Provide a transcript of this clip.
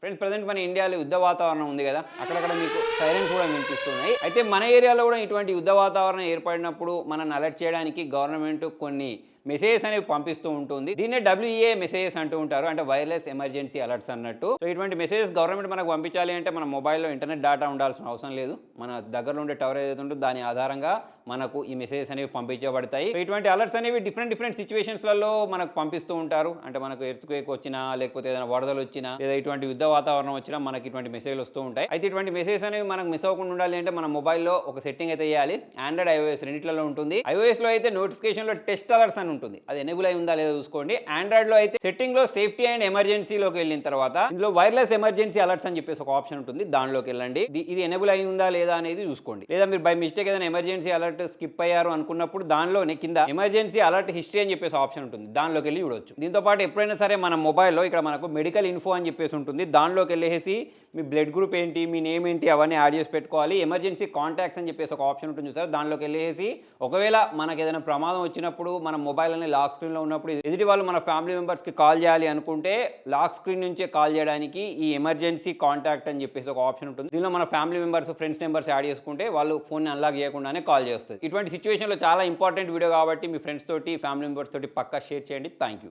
Friends present మన ఇండియాలో యుద్ధ వాతావరణం ఉంది కదా, అక్కడక్కడ మీకు సైరన్స్ కూడా వినిపిస్తున్నాయి. అయితే మన ఏరియాలో కూడా ఇటువంటి యుద్ధ వాతావరణం ఏర్పడినప్పుడు మనల్ని అలర్ట్ చేయడానికి గవర్నమెంట్ కొన్ని మెసేజెస్ అనేవి పంపిస్తూ ఉంటుంది. దీన్నే WEA మెసేజెస్ అంటూ ఉంటారు, అంటే వైర్లెస్ ఎమర్జెన్సీ అలర్ట్స్ అన్నట్టు. సో ఇటువంటి మెసేజెస్ గవర్నమెంట్ మనకు పంపించాలి అంటే మన మొబైల్లో ఇంటర్నెట్ డేటా ఉండాల్సిన అవసరం లేదు. మన దగ్గరలో ఉండే టవర్ ఏదైతే ఉంటుందో దాని ఆధారంగా మనకు ఈ మెసేజెస్ అనేవి పంపించబడతాయి. సో ఇటువంటి అలర్ట్స్ అనేవి డిఫరెంట్ సిచ్యువేషన్స్లలో మనకు పంపిస్తూ ఉంటారు. అంటే మనకు ఎర్త్క్వేక్ వచ్చినా, లేకపోతే ఏదైనా వరదలు వచ్చినా, లేదా ఇటువంటి యుద్ధ వాతావరణం వచ్చినా మనకి ఇటువంటి మెసేజ్లు వస్తూ ఉంటాయి. అయితే ఇటువంటి మెసేజెస్ అనేవి మనకు మిస్ అవ్వకుండా ఉండాలి అంటే మన మొబైల్లో ఒక సెట్టింగ్ అయితే చేయాలి. ఆండ్రాయిడ్, iOS రెండిట్లలో ఉంటుంది. iOS లో అయితే నోటిఫికేషన్లో టెస్ట్ అలర్ట్స్ అని ఉంటుంది, అది ఎనేబుల్ అయి ఉందా లేదా చూసుకోండి. ఆండ్రాయిడ్ లో అయితే సెట్టింగ్ లో సేఫ్టీ అండ్ ఎమర్జెన్సీలోకి వెళ్ళిన తర్వాత ఇందులో వైర్లెస్ ఎమర్జెన్సీ అలర్ట్స్ అని చెప్పేసి ఒక ఆప్షన్ ఉంటుంది, దానిలోకి వెళ్ళండి. ఇది ఎనేబుల్ అయి ఉందా లేదా అనేది చూసుకోండి. లేదా మీరు బై మిస్టేక్ ఏదైనా ఎమర్జెన్సీ అలర్ట్ స్కిప్ అయ్యారు అనుకున్నప్పుడు దానిలోనే కింద ఎమర్జెన్సీ అలర్ట్ హిస్టరీ అని చెప్పేసి ఆప్షన్ ఉంటుంది, దానిలోకి వెళ్ళి చూడొచ్చు. దీంతో పాటు ఎప్పుడైనా సరే మన మొబైల్లో ఇక్కడ మనకు మెడికల్ ఇన్ఫో అని చెప్పేసి ఉంటుంది, దానిలోకి వెళ్ళేసి మీ బ్లడ్ గ్రూప్ ఏంటి, మీ నేమ్ ఏంటి అవన్నీ యాడ్ చేసి పెట్టుకోవాలి. ఎమర్జెన్సీ కాంటాక్ట్స్ అని చెప్పేసి ఒక ఆప్షన్ ఉంటుంది సార్, దానిలోకి వెళ్ళేసి ఒకవేళ మనకు ఏదైనా ప్రమాదం వచ్చినప్పుడు మన మొబైల్ అనేది లాక్ స్క్రీన్లో ఉన్నప్పుడు ఎదుటి వాళ్ళు మన ఫ్యామిలీ మెంబర్స్కి కాల్ చేయాలి అనుకుంటే లాక్ స్క్రీన్ నుంచే కాల్ చేయడానికి ఈ ఎమర్జెన్సీ కాంటాక్ట్ అని చెప్పేసి ఒక ఆప్షన్ ఉంటుంది. దీనిలో మన family members, friends numbers add చేసుకుంటే వాళ్ళు ఫోన్ అన్లాక్ చేయకుండానే కాల్ చేస్తుంది. ఇటువంటి సిచ్యువేషన్లో చాలా ఇంపార్టెంట్ వీడియో కాబట్టి మీ ఫ్రెండ్స్ తోటి, ఫ్యామిలీ మెంబర్స్ తోటి పక్కా షేర్ చేయండి. Thank you.